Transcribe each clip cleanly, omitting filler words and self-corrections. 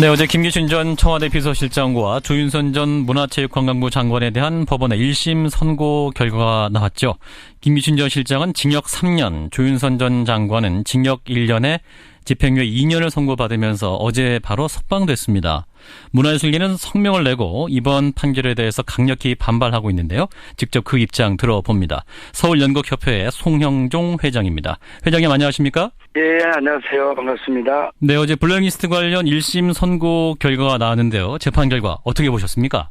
네, 어제 김기춘 전 청와대 비서실장과 조윤선 전 문화체육관광부 장관에 대한 법원의 1심 선고 결과가 나왔죠. 김기춘 전 실장은 징역 3년, 조윤선 전 장관은 징역 1년에 집행유예 2년을 선고받으면서 어제 바로 석방됐습니다. 문화예술계는 성명을 내고 이번 판결에 대해서 강력히 반발하고 있는데요. 직접 그 입장 들어봅니다. 서울연극협회의 송형종 회장입니다. 회장님 안녕하십니까? 예, 안녕하세요. 반갑습니다. 네, 어제 블랙리스트 관련 1심 선고 결과가 나왔는데요. 재판 결과 어떻게 보셨습니까?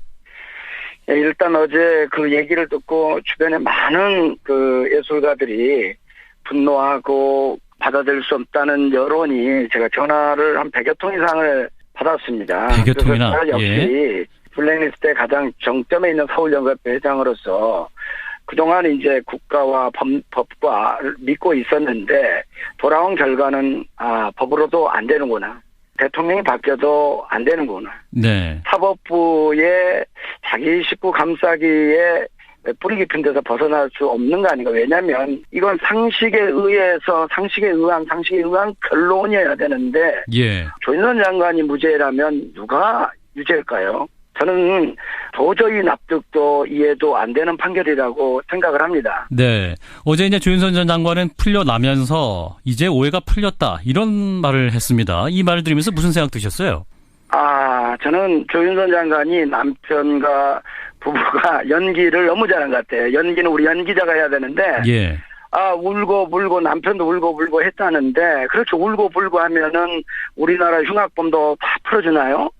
예, 일단 어제 그 얘기를 듣고 주변에 많은 그 예술가들이 분노하고 받아들일 수 없다는 여론이 제가 전화를 한 100여 통 이상을 받았습니다. 100여 통이나? 그래서 역시 예. 블랙리스트의 가장 정점에 있는 서울연극협회 회장으로서 그동안 이제 국가와 법과 믿고 있었는데 돌아온 결과는 법으로도 안 되는구나. 대통령이 바뀌어도 안 되는구나. 네. 사법부의 자기 식구 감싸기에 뿌리 깊은 데서 벗어날 수 없는 거 아닌가. 왜냐하면 이건 상식에 의해서 상식에 의한 결론이어야 되는데 예. 조윤선 장관이 무죄라면 누가 유죄일까요? 저는 도저히 납득도 이해도 안 되는 판결이라고 생각을 합니다. 네. 어제 이제 조윤선 전 장관은 풀려나면서 이제 오해가 풀렸다 이런 말을 했습니다. 이 말을 들으면서 무슨 생각 드셨어요? 저는 조윤선 장관이 남편과 부부가 연기를 너무 잘한 것 같아요. 연기는 우리 연기자가 해야 되는데, 예. 울고 불고 남편도 울고 불고 했다는데, 그렇게 울고 불고 하면은 우리나라 흉악범도 다 풀어주나요?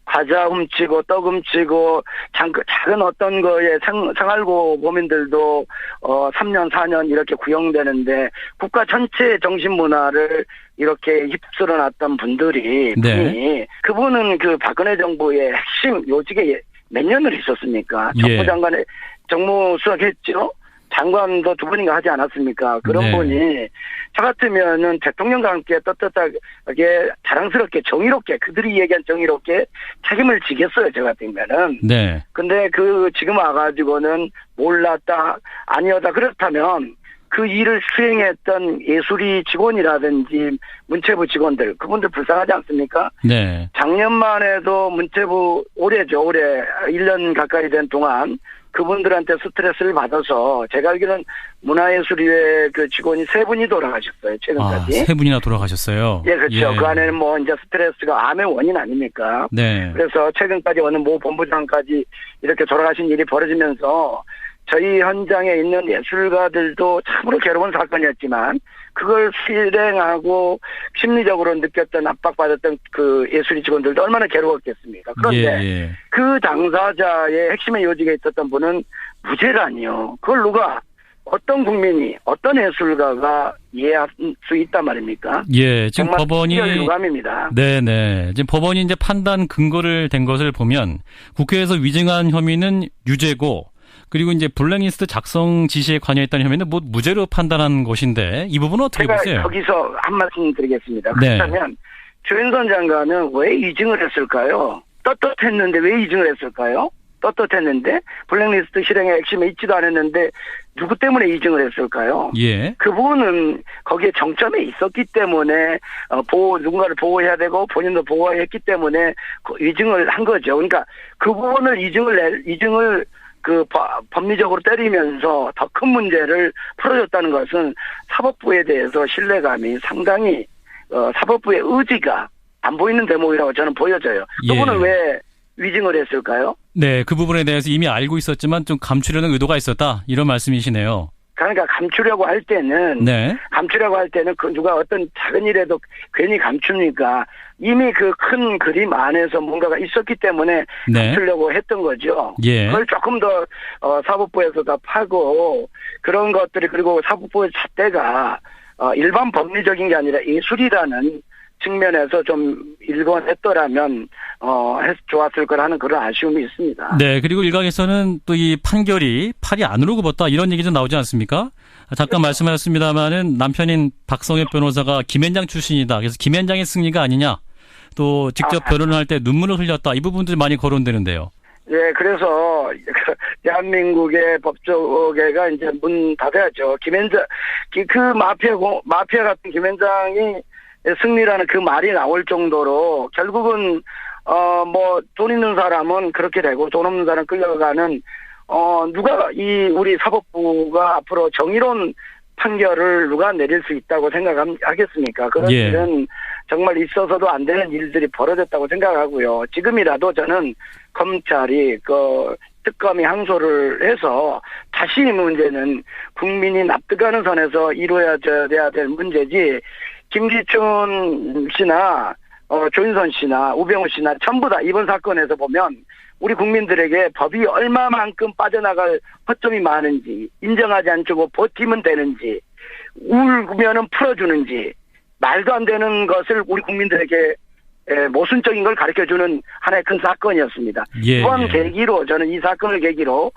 과자 훔치고 떡 훔치고 작은 어떤 거에 생활고 범인들도 3년 4년 이렇게 구형되는데 국가 전체의 정신문화를 이렇게 휩쓸어 놨던 분들이 네. 그분은 그 박근혜 정부의 핵심 요직에 몇 년을 있었습니까? 예. 정부장관의 정무수석 했죠. 장관도 2번인가 하지 않았습니까? 그런 네. 분이 저 같으면은 대통령과 함께 떳떳하게 자랑스럽게 정의롭게 그들이 얘기한 정의롭게 책임을 지겠어요. 저 같으면은. 네. 근데 지금 와가지고는 몰랐다 아니었다 그렇다면 그 일을 수행했던 예술이 직원이라든지 문체부 직원들 그분들 불쌍하지 않습니까? 네. 작년만 해도 문체부 올해 1년 가까이 된 동안 그분들한테 스트레스를 받아서 제가 알기로는 문화예술위의 그 직원이 3분이 돌아가셨어요. 최근까지. 3분이나 돌아가셨어요. 예, 그렇죠. 예. 그 안에는 뭐 이제 스트레스가 암의 원인 아닙니까? 네. 그래서 최근까지 어느 모 본부장까지 이렇게 돌아가신 일이 벌어지면서 저희 현장에 있는 예술가들도 참으로 괴로운 사건이었지만 그걸 실행하고 심리적으로 느꼈던 압박받았던 그 예술이 직원들도 얼마나 괴로웠겠습니까? 그런데 예. 그 당사자의 핵심의 요직에 있었던 분은 무죄라니요. 그걸 누가 어떤 국민이 어떤 예술가가 이해할 수 있단 말입니까? 예, 지금 정말 법원이 유감입니다. 네네. 지금 법원이 이제 판단 근거를 댄 것을 보면 국회에서 위증한 혐의는 유죄고 그리고 이제 블랙리스트 작성 지시에 관여했다는 혐의는 무죄로 판단한 것인데 이 부분은 어떻게 보세요? 제가 거기서 한 말씀 드리겠습니다. 네. 그렇다면 조윤선 장관은 왜 이증을 했을까요? 떳떳했는데 왜 이증을 했을까요? 떳떳했는데 블랙리스트 실행의 핵심에 있지도 않았는데 누구 때문에 이증을 했을까요? 예. 그분은 거기에 정점에 있었기 때문에 누군가를 보호해야 되고 본인도 보호했기 때문에 이증을 한 거죠. 그러니까 그 부분을 이증을 그 법리적으로 때리면서 더 큰 문제를 풀어줬다는 것은 사법부에 대해서 신뢰감이 상당히 사법부의 의지가 안 보이는 대목이라고 저는 보여져요. 그분은 왜 위증을 했을까요? 네, 그 부분에 대해서 이미 알고 있었지만 좀 감추려는 의도가 있었다 이런 말씀이시네요. 그러니까 감추려고 할 때는 그 누가 어떤 작은 일에도 괜히 감춥니까? 이미 그 큰 그림 안에서 뭔가가 있었기 때문에 감추려고 했던 거죠. 예. 그걸 조금 더 사법부에서 더 파고 그런 것들이 그리고 사법부의 잣대가 일반 법리적인 게 아니라 예술이라는 측면에서 좀 일관했더라면 좋았을 거라는 그런 아쉬움이 있습니다. 네, 그리고 일각에서는 또 이 판결이 팔이 안으로 굽었다 이런 얘기도 나오지 않습니까? 잠깐 말씀하셨습니다마는 남편인 박성엽 변호사가 김앤장 출신이다. 그래서 김앤장의 승리가 아니냐. 또 직접 변론을 할 때 눈물을 흘렸다. 이 부분들이 많이 거론되는데요. 네, 그래서 대한민국의 법조계가 이제 문 닫아야죠. 김앤장 그 마피아 같은 김앤장이 승리라는 그 말이 나올 정도로 결국은 뭐 돈 있는 사람은 그렇게 되고 돈 없는 사람은 끌려가는 누가 우리 사법부가 앞으로 정의로운 판결을 누가 내릴 수 있다고 생각하겠습니까? 그런 예. 일은 정말 있어서도 안 되는 일들이 벌어졌다고 생각하고요. 지금이라도 저는 검찰이 특검이 항소를 해서 다시 이 문제는 국민이 납득하는 선에서 이루어져야 될 문제지, 김기춘 씨나 조윤선 씨나 우병우 씨나 전부 다 이번 사건에서 보면 우리 국민들에게 법이 얼마만큼 빠져나갈 허점이 많은지, 인정하지 않고 버티면 되는지, 울면은 풀어주는지, 말도 안 되는 것을 우리 국민들에게 모순적인 걸 가르쳐주는 하나의 큰 사건이었습니다. 예, 이번 계기로, 저는 이 사건을 계기로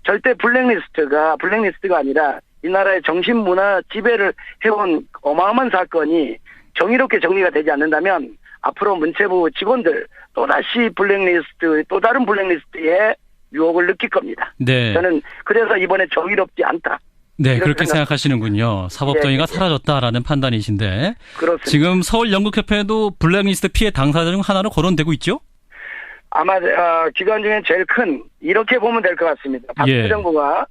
절대 블랙리스트가 아니라 이 나라의 정신문화 지배를 해온 어마어마한 사건이 정의롭게 정리가 되지 않는다면 앞으로 문체부 직원들 또다시 또 다른 블랙리스트의 유혹을 느낄 겁니다. 네. 저는 그래서 이번에 정의롭지 않다. 네, 그렇게 생각하시는군요. 사법정의가 네. 사라졌다라는 판단이신데. 그렇습니다. 지금 서울연극협회도 블랙리스트 피해 당사자 중 하나로 거론되고 있죠? 아마 기관 중에 제일 큰, 이렇게 보면 될 것 같습니다. 박근혜 정부가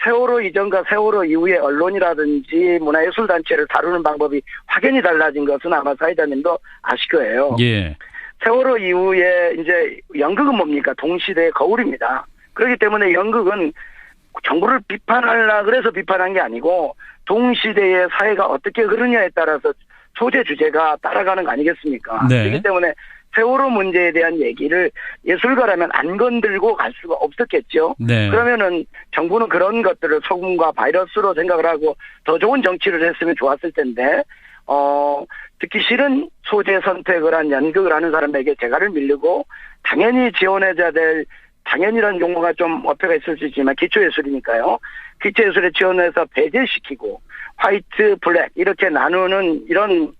세월호 이전과 세월호 이후에 언론이라든지 문화예술단체를 다루는 방법이 확연히 달라진 것은 아마 사회자님도 아실 거예요. 예. 세월호 이후에 이제 연극은 뭡니까? 동시대의 거울입니다. 그렇기 때문에 연극은 정부를 비판하려 그래서 비판한 게 아니고 동시대의 사회가 어떻게 흐르냐에 따라서 소재 주제가 따라가는 거 아니겠습니까? 네. 그렇기 때문에 세월호 문제에 대한 얘기를 예술가라면 안 건들고 갈 수가 없었겠죠. 네. 그러면은 정부는 그런 것들을 소금과 바이러스로 생각을 하고 더 좋은 정치를 했으면 좋았을 텐데, 듣기 싫은 소재 선택을 한 연극을 하는 사람에게 재갈을 밀리고, 당연히 지원해줘야 될, 당연이라는 용어가 좀 어폐가 있을 수 있지만 기초예술이니까요. 기초예술에 지원해서 배제시키고 화이트, 블랙 이렇게 나누는 이런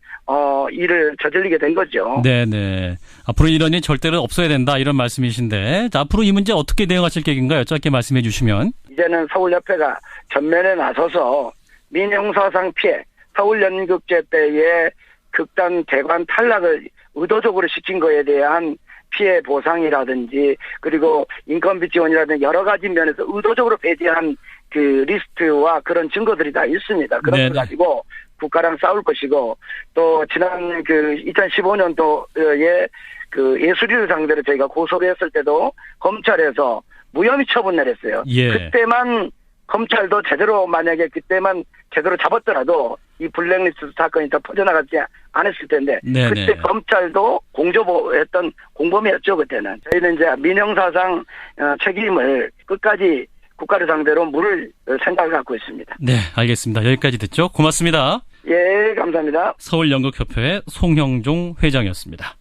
일을 저질리게 된 거죠. 네네. 앞으로 이런 일 절대로 없어야 된다 이런 말씀이신데, 자, 앞으로 이 문제 어떻게 대응하실 계획인가요? 짧게 말씀해 주시면. 이제는 서울협회가 전면에 나서서 민형사상 피해, 서울연극제 때의 극단 대관 탈락을 의도적으로 시킨 거에 대한 피해 보상이라든지, 그리고 인건비 지원이라든지 여러 가지 면에서 의도적으로 배제한 그 리스트와 그런 증거들이 다 있습니다. 그런 걸 가지고 국가랑 싸울 것이고, 또 지난 2015년도에 그 예술인을 상대로 저희가 고소를 했을 때도 검찰에서 무혐의 처분 내렸어요. 예. 그때만 검찰도 만약에 그때만 제대로 잡았더라도 이 블랙리스트 사건이 더 퍼져나가지 않았을 텐데, 네네. 그때 검찰도 공조했던 공범이었죠. 그때는 저희는 이제 민형사상 책임을 끝까지 국가를 상대로 물을 생각을 갖고 있습니다. 네, 알겠습니다. 여기까지 듣죠. 고맙습니다. 예, 감사합니다. 서울연극협회 송형종 회장이었습니다.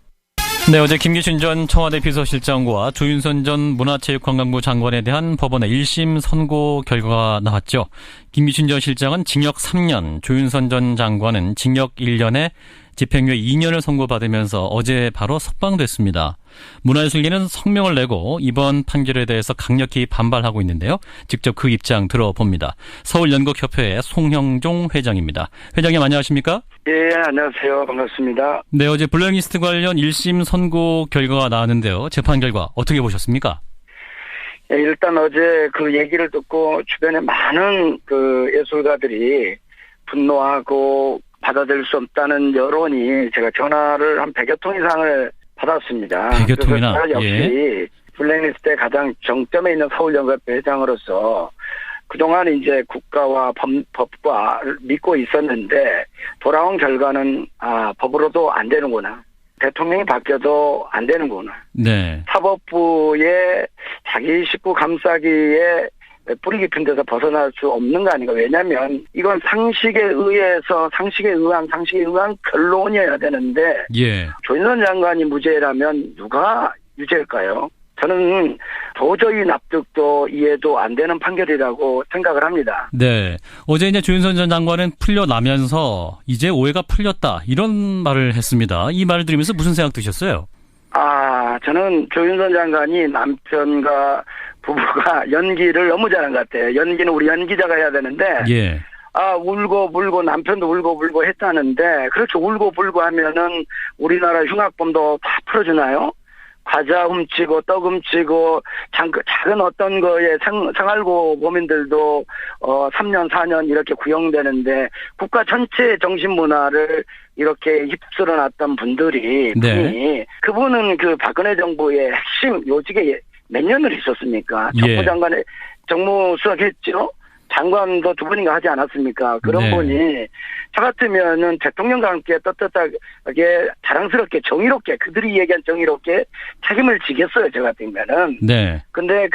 네, 어제 김기춘 전 청와대 비서실장과 조윤선 전 문화체육관광부 장관에 대한 법원의 1심 선고 결과가 나왔죠. 김기춘 전 실장은 징역 3년, 조윤선 전 장관은 징역 1년에 집행유예 2년을 선고받으면서 어제 바로 석방됐습니다. 문화예술계는 성명을 내고 이번 판결에 대해서 강력히 반발하고 있는데요. 직접 그 입장 들어봅니다. 서울연극협회의 송형종 회장입니다. 회장님 안녕하십니까? 예, 안녕하세요. 반갑습니다. 네, 어제 블랙리스트 관련 1심 선고 결과가 나왔는데요. 재판 결과 어떻게 보셨습니까? 예, 일단 어제 그 얘기를 듣고 주변에 많은 그 예술가들이 분노하고 받아들일 수 없다는 여론이, 제가 전화를 한 100여 통 이상을 받았습니다. 100여 통이나? 그래서 역시 예. 블랙리스트의 가장 정점에 있는 서울연극협회 회장으로서 그동안 이제 국가와 법과 믿고 있었는데 돌아온 결과는 법으로도 안 되는구나. 대통령이 바뀌어도 안 되는구나. 네. 사법부의 자기 식구 감싸기에 뿌리 깊은 데서 벗어날 수 없는 거 아닌가. 왜냐하면 이건 상식에 의한 결론이어야 되는데, 예. 조윤선 장관이 무죄라면 누가 유죄일까요? 저는 도저히 납득도 이해도 안 되는 판결이라고 생각을 합니다. 네. 어제 이제 조윤선 전 장관은 풀려나면서 이제 오해가 풀렸다 이런 말을 했습니다. 이 말을 들으면서 무슨 생각 드셨어요? 저는 조윤선 장관이 남편과 부부가 연기를 너무 잘한 것 같아요. 연기는 우리 연기자가 해야 되는데, 예. 울고 불고 남편도 울고 불고 했다는데 그렇게 울고 불고 하면은 우리나라 흉악범도 다 풀어주나요? 과자 훔치고 떡 훔치고 작은 어떤 거에 생활고 범인들도 3년 4년 이렇게 구형되는데 국가 전체의 정신문화를 이렇게 휩쓸어 놨던 분들이 네. 그분은 그 박근혜 정부의 핵심 요직에 몇 년을 있었습니까? 예. 정부장관에 정무수석했죠. 장관도 2번인가 하지 않았습니까? 그런 네. 분이 저 같으면은 대통령과 함께 떳떳하게 자랑스럽게 정의롭게 그들이 얘기한 정의롭게 책임을 지겠어요. 저 같으면은. 네. 근데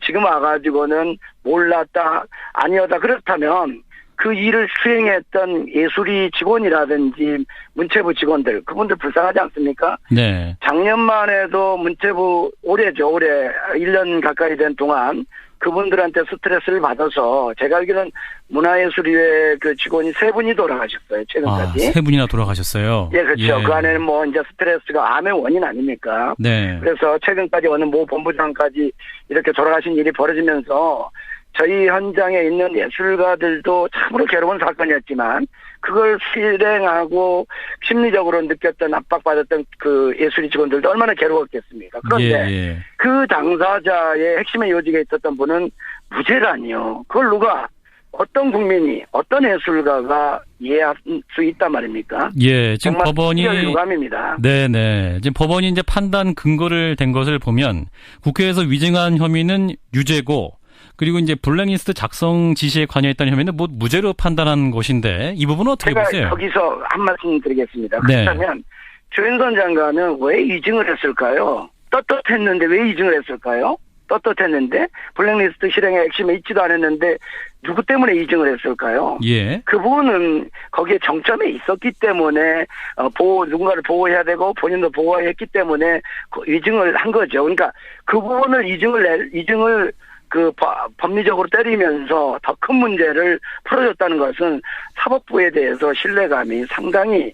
지금 와가지고는 몰랐다 아니었다 그렇다면 그 일을 수행했던 예술이 직원이라든지 문체부 직원들 그분들 불쌍하지 않습니까? 네. 작년만 해도 문체부 올해 1년 가까이 된 동안 그분들한테 스트레스를 받아서 제가 알기로는 문화예술위의 그 직원이 3분이 돌아가셨어요. 최근까지. 3분이나 돌아가셨어요. 예, 그렇죠. 예. 그 안에는 뭐 이제 스트레스가 암의 원인 아닙니까? 네. 그래서 최근까지 어느 모 본부장까지 이렇게 돌아가신 일이 벌어지면서 저희 현장에 있는 예술가들도 참으로 괴로운 사건이었지만 그걸 실행하고 심리적으로 느꼈던 압박받았던 그 예술인 직원들도 얼마나 괴로웠겠습니까? 그런데 예. 그 당사자의 핵심의 요직에 있었던 분은 무죄라니요. 그걸 누가 어떤 국민이 어떤 예술가가 이해할 수 있단 말입니까? 예, 지금 정말 법원이 유감입니다. 네네. 지금 법원이 이제 판단 근거를 댄 것을 보면 국회에서 위증한 혐의는 유죄고 그리고 이제 블랙리스트 작성 지시에 관여했다는 혐의는 뭐 무죄로 판단한 것인데 이 부분은 어떻게 제가 보세요? 거기서 한 말씀 드리겠습니다. 네. 그렇다면 조윤선 장관은 왜 이증을 했을까요? 떳떳했는데 왜 이증을 했을까요? 떳떳했는데 블랙리스트 실행의 핵심에 있지도 않았는데 누구 때문에 이증을 했을까요? 예. 그분은 거기에 정점에 있었기 때문에 누군가를 보호해야 되고 본인도 보호했기 때문에 이증을 한 거죠. 그러니까 그 부분을 이증을 그 법리적으로 때리면서 더 큰 문제를 풀어줬다는 것은 사법부에 대해서 신뢰감이 상당히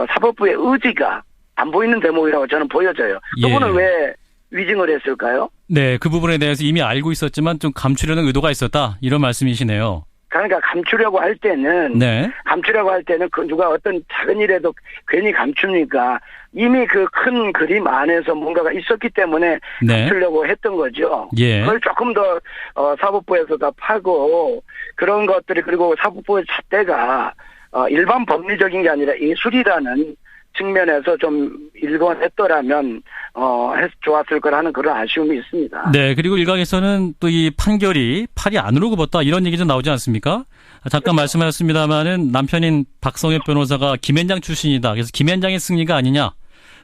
사법부의 의지가 안 보이는 대목이라고 저는 보여져요. 예. 그분은 왜 위증을 했을까요? 네, 그 부분에 대해서 이미 알고 있었지만 좀 감추려는 의도가 있었다 이런 말씀이시네요. 그러니까 감추려고 할 때는 그 누가 어떤 작은 일에도 괜히 감춥니까? 이미 그 큰 그림 안에서 뭔가가 있었기 때문에 네. 감추려고 했던 거죠. 예. 그걸 조금 더 사법부에서 더 파고 그런 것들이 그리고 사법부의 잣대가 일반 법리적인 게 아니라 예술이라는 측면에서 좀 일관했더라면 좋았을 거라는 그런 아쉬움이 있습니다. 네, 그리고 일각에서는 또 이 판결이 팔이 안으로 굽었다 이런 얘기 좀 나오지 않습니까? 잠깐 말씀하셨습니다마는 남편인 박성엽 변호사가 김앤장 출신이다. 그래서 김앤장의 승리가 아니냐.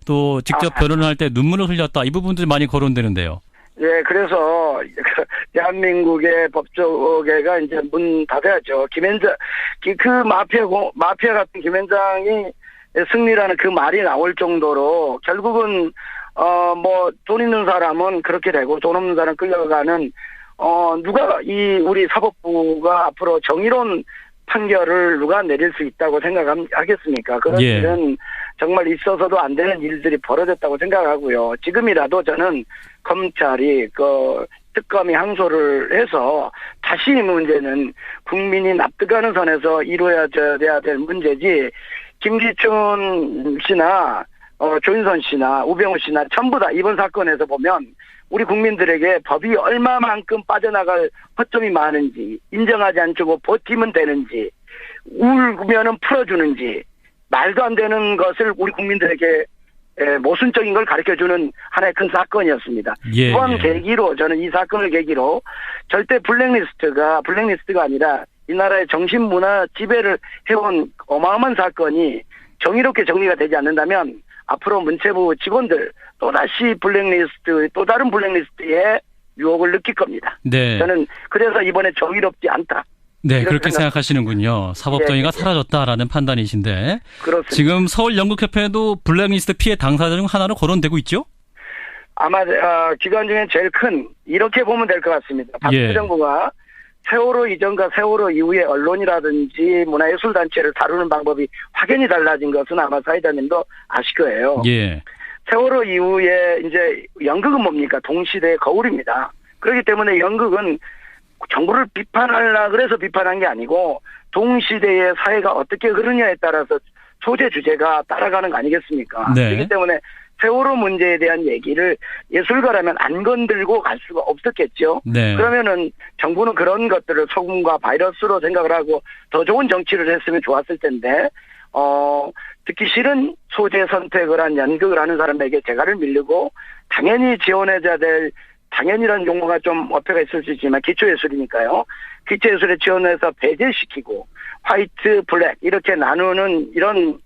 또 직접 변론을 할 때 눈물을 흘렸다. 이 부분들이 많이 거론되는데요. 예, 그래서 대한민국의 법조계가 이제 문 닫아야죠. 김앤장 그 마피아 같은 김앤장이 승리라는 그 말이 나올 정도로 결국은 뭐 돈 있는 사람은 그렇게 되고 돈 없는 사람은 끌려가는 누가 우리 사법부가 앞으로 정의로운 판결을 누가 내릴 수 있다고 생각하겠습니까? 그런 예. 일은 정말 있어서도 안 되는 일들이 벌어졌다고 생각하고요. 지금이라도 저는 검찰이 특검이 항소를 해서 다시 이 문제는 국민이 납득하는 선에서 이루어져야 될 문제지 김기춘 씨나 조윤선 씨나 우병우 씨나 전부 다 이번 사건에서 보면 우리 국민들에게 법이 얼마만큼 빠져나갈 허점이 많은지 인정하지 않고 버티면 되는지 울면은 풀어주는지 말도 안 되는 것을 우리 국민들에게 모순적인 걸 가르쳐주는 하나의 큰 사건이었습니다. 예, 이번 계기로 저는 이 사건을 계기로 절대 블랙리스트가 아니라 이 나라의 정신문화 지배를 해온 어마어마한 사건이 정의롭게 정리가 되지 않는다면 앞으로 문체부 직원들 또다시 또 다른 블랙리스트의 유혹을 느낄 겁니다. 네. 저는 그래서 이번에 정의롭지 않다. 네, 그렇게 생각하시는군요. 사법정의가 예. 사라졌다라는 판단이신데. 그렇습니다. 지금 서울연극협회도 블랙리스트 피해 당사자 중 하나로 거론되고 있죠? 아마 기관 중에 제일 큰 이렇게 보면 될 것 같습니다. 박근혜 예. 정부가 세월호 이전과 세월호 이후에 언론이라든지 문화예술단체를 다루는 방법이 확연히 달라진 것은 아마 사회자님도 아실 거예요. 예. 세월호 이후에 이제 연극은 뭡니까? 동시대의 거울입니다. 그렇기 때문에 연극은 정부를 비판하려 그래서 비판한 게 아니고 동시대의 사회가 어떻게 흐르냐에 따라서 소재 주제가 따라가는 거 아니겠습니까? 네. 그렇기 때문에 세월호 문제에 대한 얘기를 예술가라면 안 건들고 갈 수가 없었겠죠. 네. 그러면은 정부는 그런 것들을 소금과 바이러스로 생각을 하고 더 좋은 정치를 했으면 좋았을 텐데 듣기 싫은 소재 선택을 한 연극을 하는 사람에게 재갈을 밀리고 당연히 지원해줘야 될 당연이라는 용어가 좀 어폐가 있을 수 있지만 기초예술이니까요. 기초예술에 지원해서 배제시키고 화이트, 블랙 이렇게 나누는 이런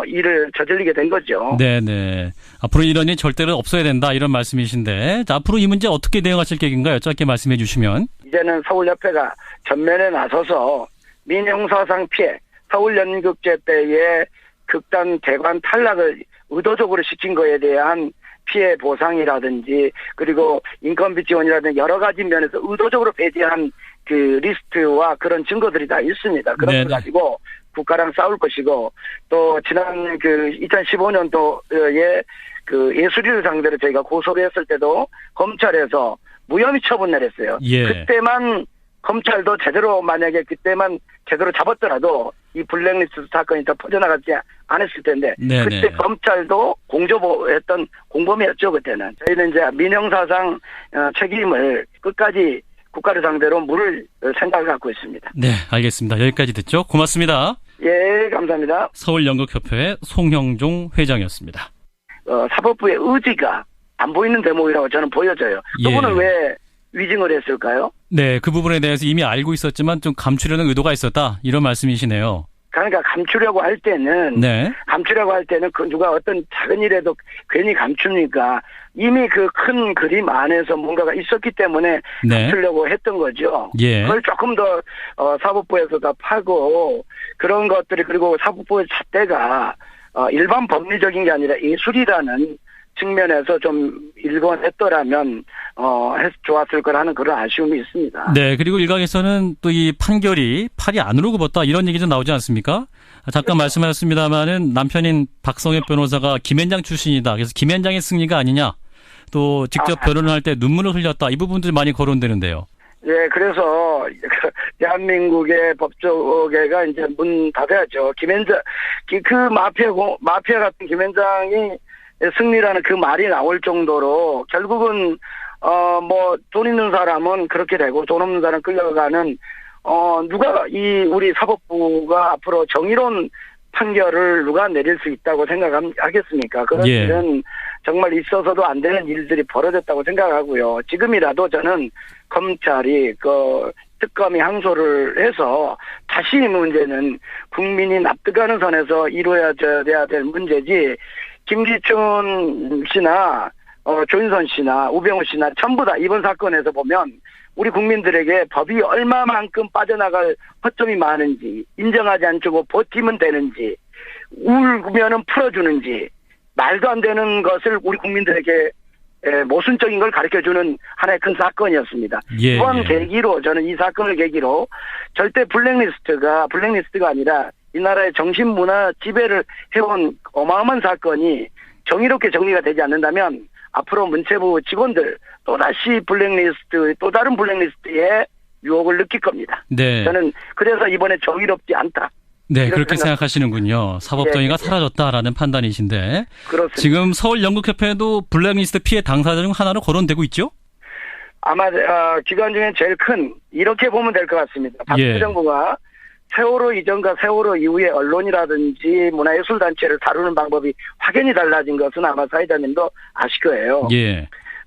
일을 저질리게 된 거죠. 네네. 앞으로 이런 일 절대로 없어야 된다 이런 말씀이신데 자, 앞으로 이 문제 어떻게 대응하실 계획인가요? 짧게 말씀해 주시면. 이제는 서울협회가 전면에 나서서 민형사상 피해 서울연극제 때의 극단 대관 탈락을 의도적으로 시킨 거에 대한 피해 보상이라든지 그리고 인건비 지원이라든지 여러 가지 면에서 의도적으로 배제한 그 리스트와 그런 증거들이 다 있습니다. 그런 걸 가지고 국가랑 싸울 것이고 또 지난 그 2015년도에 그 예술인을 상대로 저희가 고소를 했을 때도 검찰에서 무혐의 처분 내렸어요. 예. 그때만 검찰도 제대로 만약에 그때만 제대로 잡았더라도 이 블랙리스트 사건이 더 퍼져나가지 않았을 텐데 네네. 그때 검찰도 공조했던 공범이었죠. 그때는. 저희는 이제 민형사상 책임을 끝까지 국가를 상대로 물을 생각을 갖고 있습니다. 네, 알겠습니다. 여기까지 듣죠. 고맙습니다. 예, 감사합니다. 서울연극협회 송형종 회장이었습니다. 사법부의 의지가 안 보이는 대목이라고 저는 보여져요. 그분은 왜 위증을 했을까요? 네, 그 부분에 대해서 이미 알고 있었지만 좀 감추려는 의도가 있었다. 이런 말씀이시네요. 그러니까 감추려고 할 때는 그 누가 어떤 작은 일에도 괜히 감춥니까? 이미 그 큰 그림 안에서 뭔가가 있었기 때문에 감추려고 했던 거죠. 예. 그걸 조금 더 사법부에서 더 파고 그런 것들이 그리고 사법부의 잣대가 일반 법리적인 게 아니라 예술이라는 측면에서 좀 일관했더라면 좋았을 거라는 그런 아쉬움이 있습니다. 네, 그리고 일각에서는 또 이 판결이 팔이 안으로 굽었다 이런 얘기도 나오지 않습니까? 잠깐 말씀하셨습니다마는 남편인 박성엽 변호사가 김앤장 출신이다. 그래서 김앤장의 승리가 아니냐. 또 직접 변론을 할 때 눈물을 흘렸다. 이 부분들이 많이 거론되는데요. 예, 그래서 대한민국의 법조계가 이제 문 닫아야죠. 김앤장 그 마피아 같은 김앤장이 승리라는 그 말이 나올 정도로 결국은 뭐 돈 있는 사람은 그렇게 되고 돈 없는 사람은 끌려가는 누가 우리 사법부가 앞으로 정의로운 판결을 누가 내릴 수 있다고 생각하겠습니까? 그런 일은 정말 있어서도 안 되는 일들이 벌어졌다고 생각하고요. 지금이라도 저는 검찰이 특검이 항소를 해서 다시 이 문제는 국민이 납득하는 선에서 이루어져야 될 문제지 김기춘 씨나 조윤선 씨나 우병우 씨나 전부 다 이번 사건에서 보면 우리 국민들에게 법이 얼마만큼 빠져나갈 허점이 많은지 인정하지 않고 버티면 되는지 울면은 풀어주는지 말도 안 되는 것을 우리 국민들에게 모순적인 걸 가르쳐주는 하나의 큰 사건이었습니다. 이번 계기로 저는 이 사건을 계기로 절대 블랙리스트가 아니라 이 나라의 정신문화 지배를 해온 어마어마한 사건이 정의롭게 정리가 되지 않는다면 앞으로 문체부 직원들 또다시 또 다른 블랙리스트의 유혹을 느낄 겁니다. 네. 저는 그래서 이번에 정의롭지 않다. 네, 그렇게 생각하시는군요. 사법정의가 사라졌다라는 판단이신데. 그렇습니다. 지금 서울연극협회도 블랙리스트 피해 당사자 중 하나로 거론되고 있죠? 아마 기관 중에 제일 큰 이렇게 보면 될 것 같습니다. 박근혜 정부가 세월호 이전과 세월호 이후에 언론이라든지 문화예술단체를 다루는 방법이 확연히 달라진 것은 아마 사회자님도 아실 거예요.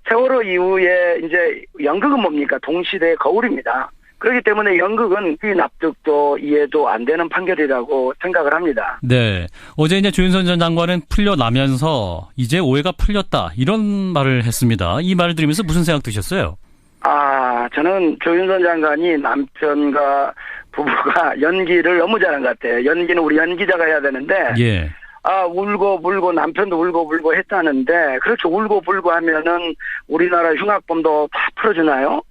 세월호 이후에 이제 연극은 뭡니까? 동시대의 거울입니다. 그렇기 때문에 연극은 이 납득도 이해도 안 되는 판결이라고 생각을 합니다. 네. 어제 이제 조윤선 전 장관은 풀려나면서 이제 오해가 풀렸다 이런 말을 했습니다. 이 말을 들으면서 무슨 생각 드셨어요? 저는 조윤선 장관이 남편과 부부가 연기를 너무 잘한 것 같아요. 연기는 우리 연기자가 해야 되는데 울고 불고 남편도 울고 불고 했다는데 그렇죠. 울고 불고 하면은 우리나라 흉악범도 다 풀어주나요?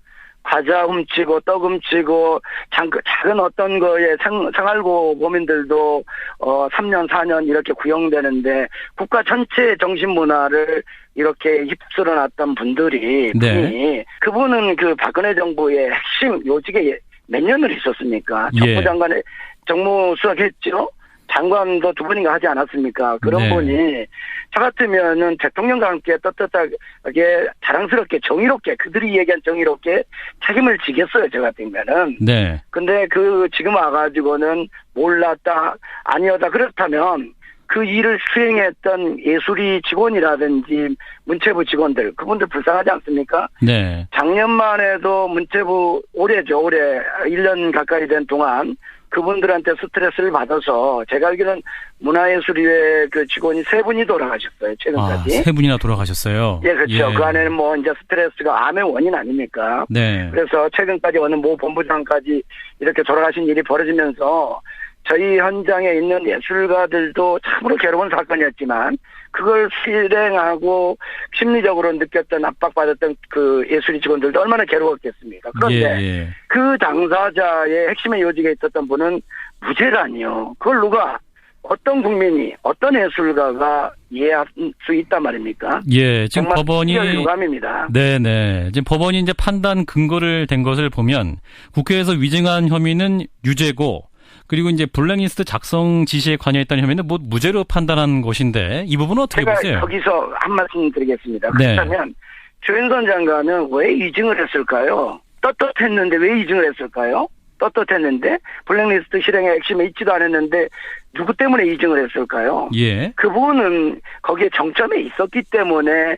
과자 훔치고 떡 훔치고 작은 어떤 거에 생활고 범인들도 3년 4년 이렇게 구형되는데 국가 전체의 정신문화를 이렇게 휩쓸어 놨던 분들이 네. 그분은 그 박근혜 정부의 핵심 요직에 몇 년을 있었습니까? 예. 정부장관에 정무수석 했죠. 장관도 2번인가 하지 않았습니까? 그런 네. 분이 저 같으면은 대통령과 함께 떳떳하게 자랑스럽게 정의롭게 그들이 얘기한 정의롭게 책임을 지겠어요. 저 같으면은. 네. 근데 지금 와가지고는 몰랐다 아니었다 그렇다면 그 일을 수행했던 예술이 직원이라든지 문체부 직원들 그분들 불쌍하지 않습니까? 네. 작년만 해도 문체부 올해 1년 가까이 된 동안 그분들한테 스트레스를 받아서 제가 알기로는 문화예술위의 그 직원이 3분이 돌아가셨어요. 최근까지. 3분이나 돌아가셨어요. 예, 그렇죠. 그 안에는 뭐 이제 스트레스가 암의 원인 아닙니까? 네. 그래서 최근까지 어느 모 본부장까지 이렇게 돌아가신 일이 벌어지면서 저희 현장에 있는 예술가들도 참으로 괴로운 사건이었지만 그걸 실행하고 심리적으로 느꼈던 압박받았던 그 예술인 직원들도 얼마나 괴로웠겠습니까? 그런데 그 당사자의 핵심의 요직에 있었던 분은 무죄라니요. 그걸 누가 어떤 국민이 어떤 예술가가 이해할 수 있단 말입니까? 예, 지금 법원이 유감입니다. 네네. 지금 법원이 이제 판단 근거를 댄 것을 보면 국회에서 위증한 혐의는 유죄고 그리고 이제 블랙리스트 작성 지시에 관여했다는 혐의는 뭐 무죄로 판단한 것인데 이 부분은 어떻게 보세요? 제가 여기서 한 말씀 드리겠습니다. 그렇다면 조윤선 장관은 왜 이증을 했을까요? 떳떳했는데 왜 이증을 했을까요? 떳떳했는데 블랙리스트 실행의 핵심에 있지도 않았는데 누구 때문에 이증을 했을까요? 예. 그분은 거기에 정점에 있었기 때문에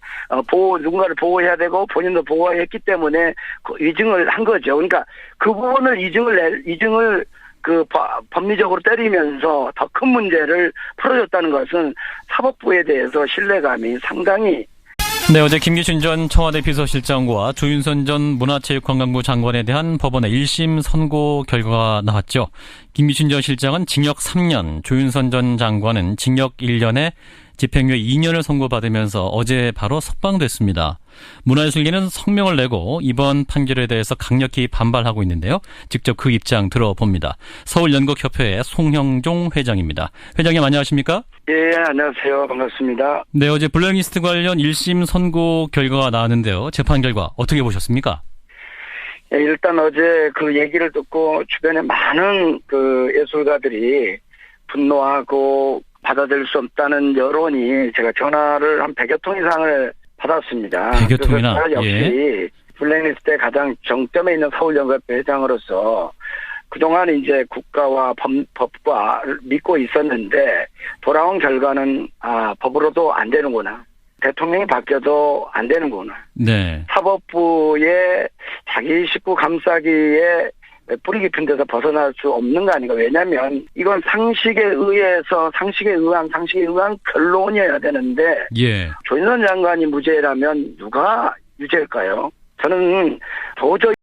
누군가를 보호해야 되고 본인도 보호했기 때문에 이증을 한 거죠. 그러니까 그 부분을 이증을 그 법리적으로 때리면서 더 큰 문제를 풀어줬다는 것은 사법부에 대해서 신뢰감이 상당히. 네, 어제 김기춘 전 청와대 비서실장과 조윤선 전 문화체육관광부 장관에 대한 법원의 1심 선고 결과가 나왔죠. 김기춘 전 실장은 징역 3년, 조윤선 전 장관은 징역 1년에 집행유예 2년을 선고받으면서 어제 바로 석방됐습니다. 문화예술계는 성명을 내고 이번 판결에 대해서 강력히 반발하고 있는데요. 직접 그 입장 들어봅니다. 서울연극협회의 송형종 회장입니다. 회장님 안녕하십니까? 예, 안녕하세요. 반갑습니다. 네, 어제 블랙리스트 관련 1심 선고 결과가 나왔는데요. 재판 결과 어떻게 보셨습니까? 예, 일단 어제 그 얘기를 듣고 주변에 많은 그 예술가들이 분노하고 받아들일 수 없다는 여론이 제가 전화를 한 100여 통 이상을 받았습니다. 100여 통이나? 그래서 역시 예. 블랙리스트의 가장 정점에 있는 서울연극협회 회장으로서 그동안 이제 국가와 법과 믿고 있었는데 돌아온 결과는 법으로도 안 되는구나. 대통령이 바뀌어도 안 되는구나. 네. 사법부의 자기 식구 감싸기에 뿌리 깊은 데서 벗어날 수 없는 거 아닌가. 왜냐하면 이건 상식에 의한 결론이어야 되는데 조윤선 장관이 무죄라면 누가 유죄일까요? 저는 도저히